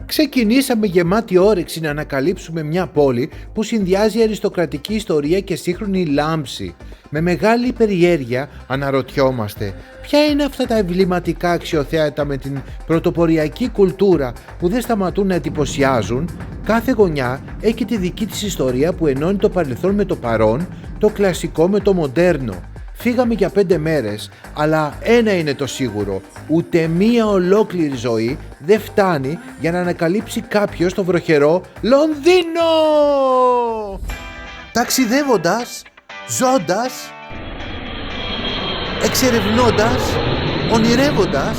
Ξεκινήσαμε γεμάτη όρεξη να ανακαλύψουμε μια πόλη που συνδυάζει αριστοκρατική ιστορία και σύγχρονη λάμψη. Με μεγάλη περιέργεια αναρωτιόμαστε ποια είναι αυτά τα εμβληματικά αξιοθέατα με την πρωτοποριακή κουλτούρα που δεν σταματούν να εντυπωσιάζουν. Κάθε γωνιά έχει τη δική της ιστορία που ενώνει το παρελθόν με το παρόν, το κλασικό με το μοντέρνο. Φύγαμε για 5 μέρες, αλλά ένα είναι το σίγουρο, ούτε μία ολόκληρη ζωή δεν φτάνει για να ανακαλύψει κάποιος το βροχερό Λονδίνο! Ταξιδεύοντας, ζώντας, εξερευνώντας, ονειρεύοντας,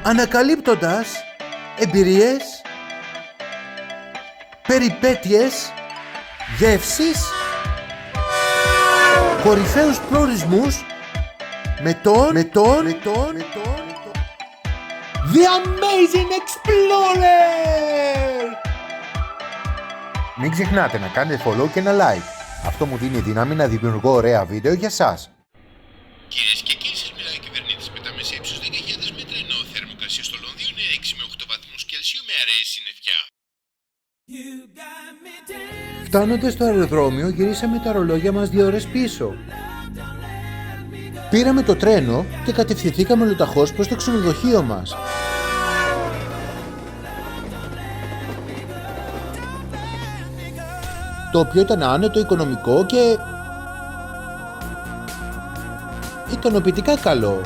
ανακαλύπτοντας εμπειρίες, περιπέτειες, γεύσεις, κορυφαίους προορισμούς με τον The Amazing Explorer! Μην ξεχνάτε να κάνετε follow και ένα like. Αυτό μου δίνει δύναμη να δημιουργώ ωραία βίντεο για σας. Κυρίες και κύριοι, σας μιλάει ο κυβερνήτης με τα μέσα ύψους 10.000 μέτρα, ενώ η θερμοκρασία στο Λονδίνο είναι 6 με 8 βαθμούς Κελσίου με αραιή συννεφιά. Φτάνοντας στο αεροδρόμιο γυρίσαμε τα ρολόγια μας 2 ώρες πίσω. Πήραμε το τρένο και κατευθυνθήκαμε ολοταχώς προς το ξενοδοχείο μας. Το οποίο ήταν άνετο, οικονομικό και ικανοποιητικά καλό.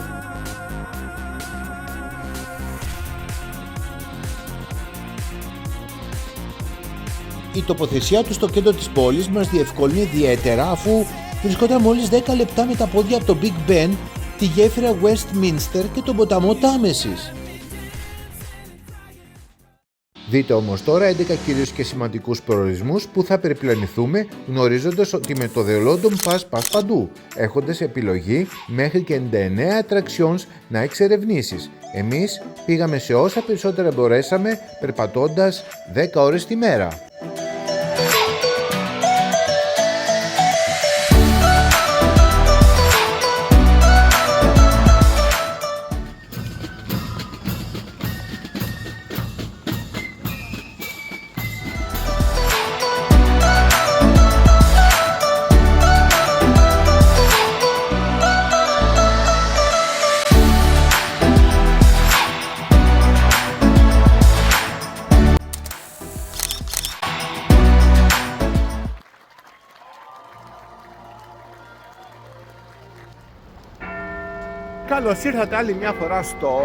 Η τοποθεσία του στο κέντρο της πόλης μας διευκόλυνε ιδιαίτερα, αφού βρισκόταν μόλις 10 λεπτά με τα πόδια από το Big Ben, τη γέφυρα Westminster και τον ποταμό Τάμεσης. Δείτε όμως τώρα 11 κυρίως και σημαντικούς προορισμούς που θα περιπλανηθούμε, γνωρίζοντας ότι με το The London Pass πας παντού, έχοντας επιλογή μέχρι και 99 attractions να εξερευνήσεις. Εμείς πήγαμε σε όσα περισσότερα μπορέσαμε, περπατώντας 10 ώρες τη μέρα. Καλώς ήρθατε άλλη μια φορά στο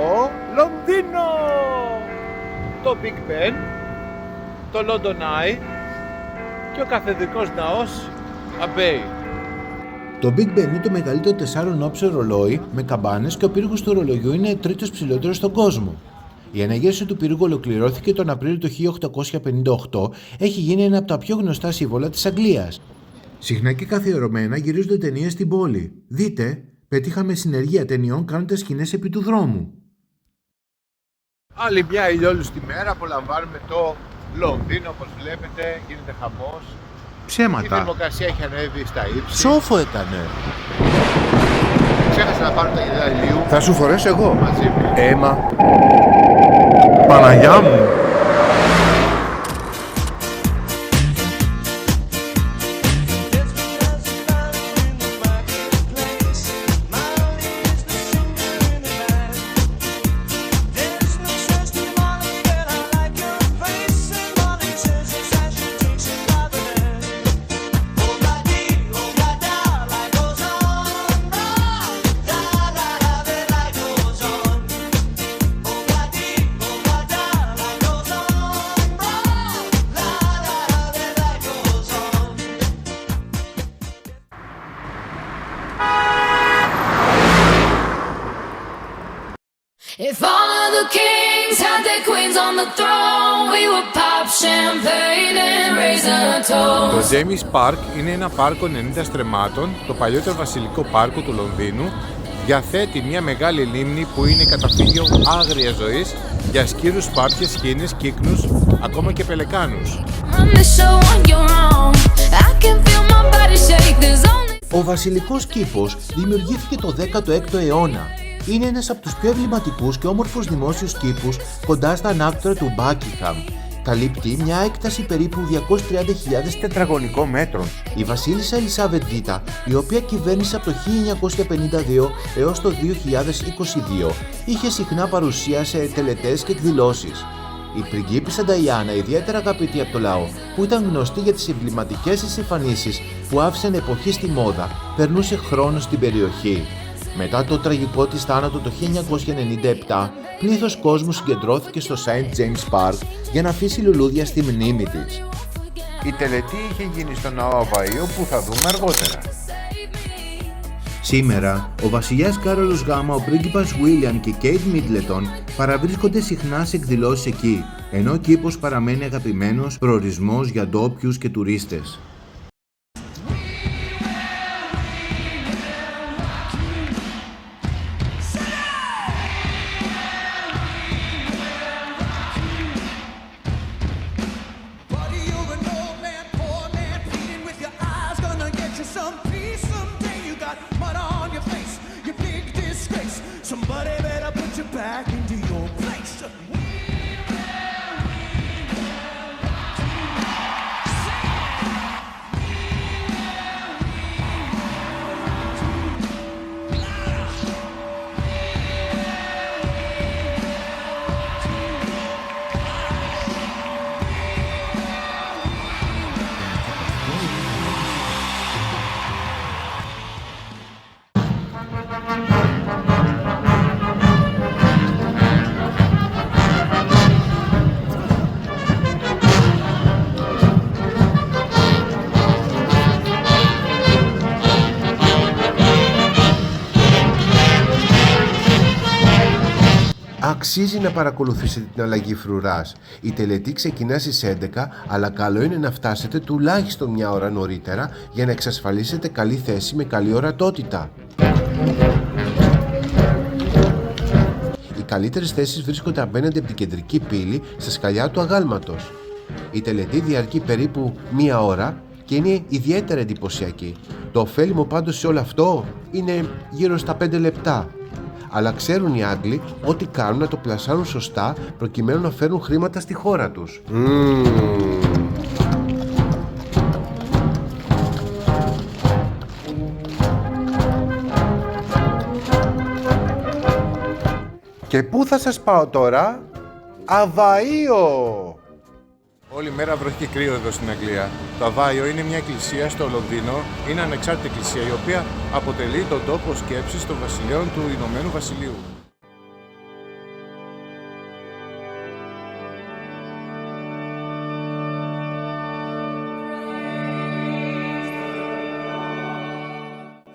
Λονδίνο! Το Big Ben, το London Eye και ο καθεδρικός ναός Abbey. Το Big Ben είναι το μεγαλύτερο 4 όψεων ρολόι με καμπάνες και ο πύργος του ρολογιού είναι τρίτος ψηλότερος στον κόσμο. Η αναγέρση του πύργου ολοκληρώθηκε τον Απρίλιο του 1858, έχει γίνει ένα από τα πιο γνωστά σύμβολα της Αγγλίας. Συχνά και καθιερωμένα γυρίζονται ταινίες στην πόλη. Δείτε! Πετύχαμε συνεργεία ταινιών κάνοντας σκηνές επί του δρόμου. Άλλη μια ηλιόλουστη μέρα, απολαμβάνουμε το Λονδίνο, όπως βλέπετε, γίνεται χαμός. Ψέματα. Η θερμοκρασία έχει ανέβει στα ύψη. Σόφο ήτανε. Ξέχασα να πάρω τα γυαλιά ηλίου. Θα σου φορέσω εγώ. Μαζί μου. Έμα. Παναγιά μου. If all of the kings had their queens on the throne, we would pop champagne and raise a toast. Το James Park είναι ένα πάρκο 90 στρεμμάτων, το παλιότερο βασιλικό πάρκο του Λονδίνου. Διαθέτει μια μεγάλη λίμνη που είναι καταφύγιο άγριας ζωής για σκύρους, σπάρτιες, σκήνες, κύκνους, ακόμα και πελεκάνους. Ο βασιλικός κήπος δημιουργήθηκε το 16ο αιώνα. Είναι ένας από τους πιο εμβληματικούς και όμορφους δημόσιους κήπους κοντά στα ανάκτορα του Μπάκιγχαμ. Καλύπτει μια έκταση περίπου 230.000 τετραγωνικών μέτρων. Η βασίλισσα Ελισάβετ Β, η οποία κυβέρνησε από το 1952 έως το 2022, είχε συχνά παρουσία σε τελετές και εκδηλώσεις. Η πριγκίπισσα Νταϊάννα, ιδιαίτερα αγαπητή από το λαό, που ήταν γνωστή για τις εμβληματικές της εμφανίσεις που άφησαν εποχή στη μόδα, περνούσε χρόνο στην περιοχή. Μετά το τραγικό της θάνατο το 1997, πλήθος κόσμου συγκεντρώθηκε στο St. James Park για να αφήσει λουλούδια στη μνήμη της. Η τελετή είχε γίνει στο ναό Αβαΐο που θα δούμε αργότερα. Σήμερα, ο βασιλιάς Κάρολος Γ, ο πρίγκιπας Βίλιαμ και Κέιτ Μίτλετον παραβρίσκονται συχνά σε εκδηλώσεις εκεί, ενώ ο κήπος παραμένει αγαπημένος προορισμός για ντόπιους και τουρίστες. Somebody better put you back into your place. Αξίζει να παρακολουθήσετε την αλλαγή φρουράς. Η τελετή ξεκινά στις 11, αλλά καλό είναι να φτάσετε τουλάχιστον μια ώρα νωρίτερα για να εξασφαλίσετε καλή θέση με καλή ορατότητα. Οι καλύτερες θέσεις βρίσκονται απέναντι από την κεντρική πύλη στα σκαλιά του αγάλματος. Η τελετή διαρκεί περίπου μία ώρα και είναι ιδιαίτερα εντυπωσιακή. Το ωφέλιμο πάντως σε όλο αυτό είναι γύρω στα 5 λεπτά. Αλλά ξέρουν οι Άγγλοι ό,τι κάνουν να το πλασάρουν σωστά προκειμένου να φέρουν χρήματα στη χώρα τους. Και πού θα σας πάω τώρα? Αβαΐο! Όλη μέρα βροχή και κρύο εδώ στην Αγγλία. Το Αβάιο είναι μια εκκλησία στο Λονδίνο, είναι ανεξάρτητη εκκλησία η οποία αποτελεί τον τόπο σκέψης των βασιλέων του Ηνωμένου Βασιλείου.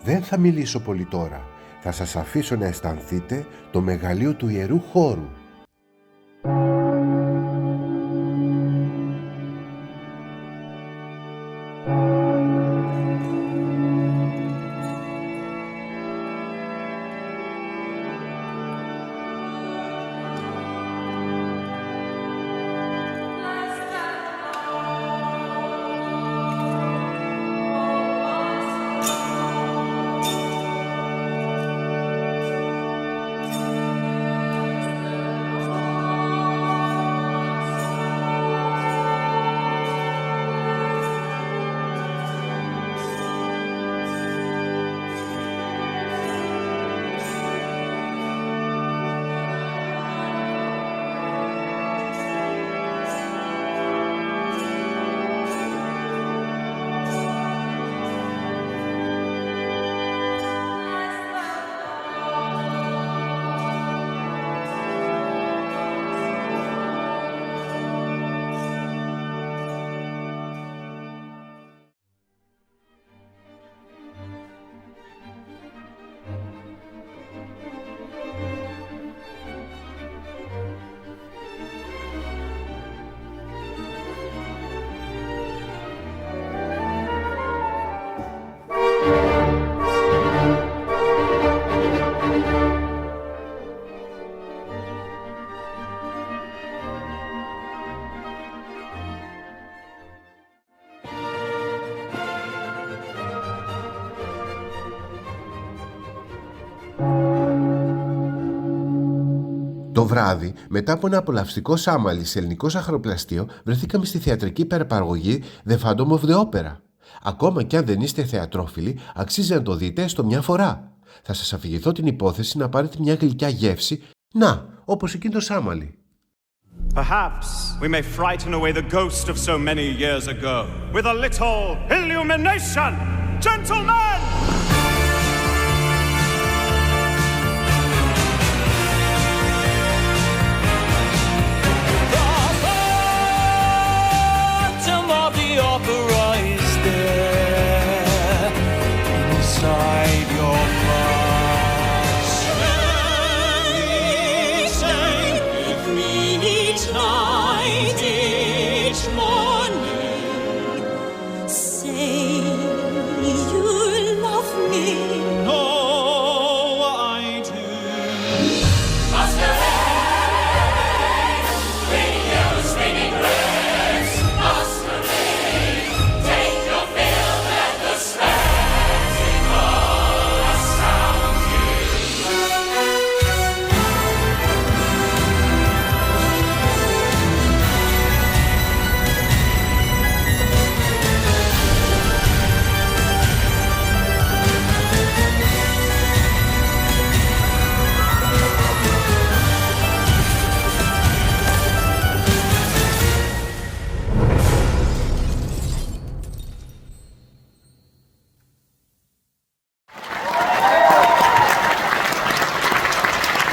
Δεν θα μιλήσω πολύ τώρα. Θα σας αφήσω να αισθανθείτε το μεγαλείο του Ιερού Χώρου. Το βράδυ, μετά από ένα απολαυστικό σάμαλι σε ελληνικό ζαχαροπλαστείο, βρεθήκαμε στη θεατρική υπερπαραγωγή The Phantom of the Opera. Ακόμα κι αν δεν είστε θεατρόφιλοι, αξίζει να το δείτε έστω μια φορά. Θα σας αφηγηθώ την υπόθεση να πάρετε μια γλυκιά γεύση, να, όπως εκείνο το σάμαλι. Perhaps we may frighten away the ghost of so many years ago with a little illumination, gentlemen! The Phantom of the Opera is there inside your mind. With me each night, each morning. Say you love me. No, I do.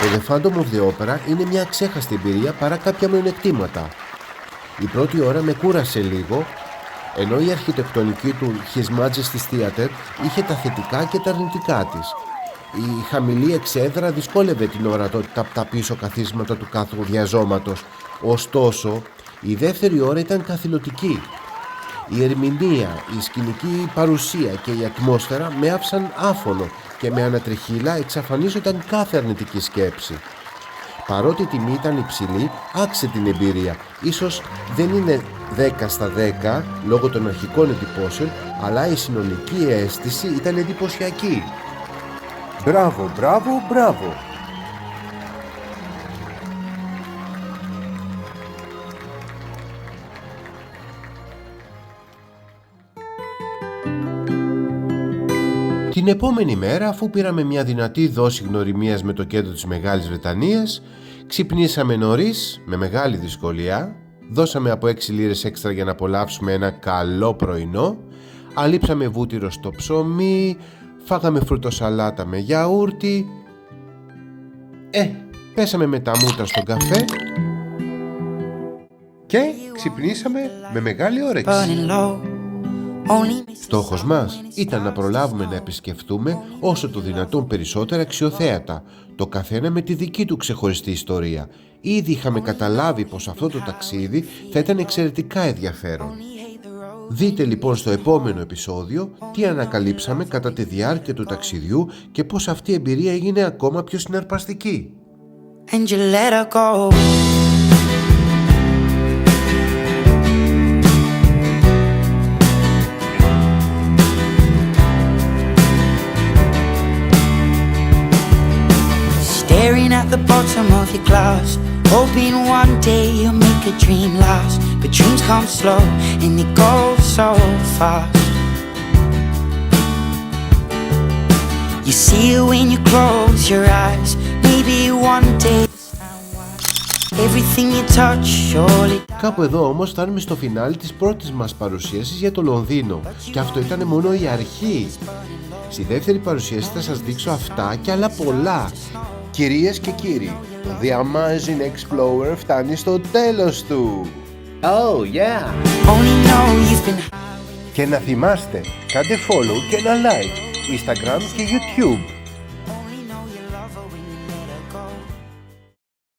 Το The Phantom of the Opera είναι μια αξέχαστη εμπειρία παρά κάποια μειονεκτήματα. Η πρώτη ώρα με κούρασε λίγο, ενώ η αρχιτεκτονική του His Majesty's Theatre είχε τα θετικά και τα αρνητικά της. Η χαμηλή εξέδρα δυσκόλευε την ορατότητα από τα πίσω καθίσματα του κάθε διαζώματος. Ωστόσο, η δεύτερη ώρα ήταν καθηλωτική. Η ερμηνεία, η σκηνική παρουσία και η ατμόσφαιρα με άφησαν άφωνο και με ανατριχύλα εξαφανίζονταν κάθε αρνητική σκέψη. Παρότι η τιμή ήταν υψηλή, άξιζε την εμπειρία. Ίσως δεν είναι 10 στα 10 λόγω των αρχικών εντυπώσεων, αλλά η συνολική αίσθηση ήταν εντυπωσιακή. Μπράβο, μπράβο, μπράβο! Την επόμενη μέρα, αφού πήραμε μια δυνατή δόση γνωριμίας με το κέντρο της Μεγάλης Βρετανίας, ξυπνήσαμε νωρίς, με μεγάλη δυσκολία, δώσαμε από 6 λίρες έξτρα για να απολαύσουμε ένα καλό πρωινό, αλείψαμε βούτυρο στο ψωμί, φάγαμε φρουτοσαλάτα με γιαούρτι, πέσαμε με τα μούτρα στον καφέ και ξυπνήσαμε με μεγάλη όρεξη. Στόχος μας ήταν να προλάβουμε να επισκεφτούμε όσο το δυνατόν περισσότερα αξιοθέατα, το καθένα με τη δική του ξεχωριστή ιστορία. Ήδη είχαμε καταλάβει πως αυτό το ταξίδι θα ήταν εξαιρετικά ενδιαφέρον. Δείτε λοιπόν στο επόμενο επεισόδιο τι ανακαλύψαμε κατά τη διάρκεια του ταξιδιού και πως αυτή η εμπειρία έγινε ακόμα πιο συναρπαστική. And you let her go. Staring at the bottom of your glass, hoping one day you'll make a dream last. But dreams come slow and they go so fast. You see it when you close your eyes. Maybe one day everything you touch surely. Κάπου εδώ όμως φτάνουμε στο φινάλι της πρώτης μας παρουσίασης για το Λονδίνο. Και αυτό ήταν μόνο η αρχή. Στη δεύτερη παρουσίαση θα σας δείξω αυτά και άλλα πολλά. Κυρίες και κύριοι, το The Amazing Explorer φτάνει στο τέλος του. Oh yeah! Only know you've been. Και να θυμάστε, κάντε follow και ένα like, Instagram και YouTube.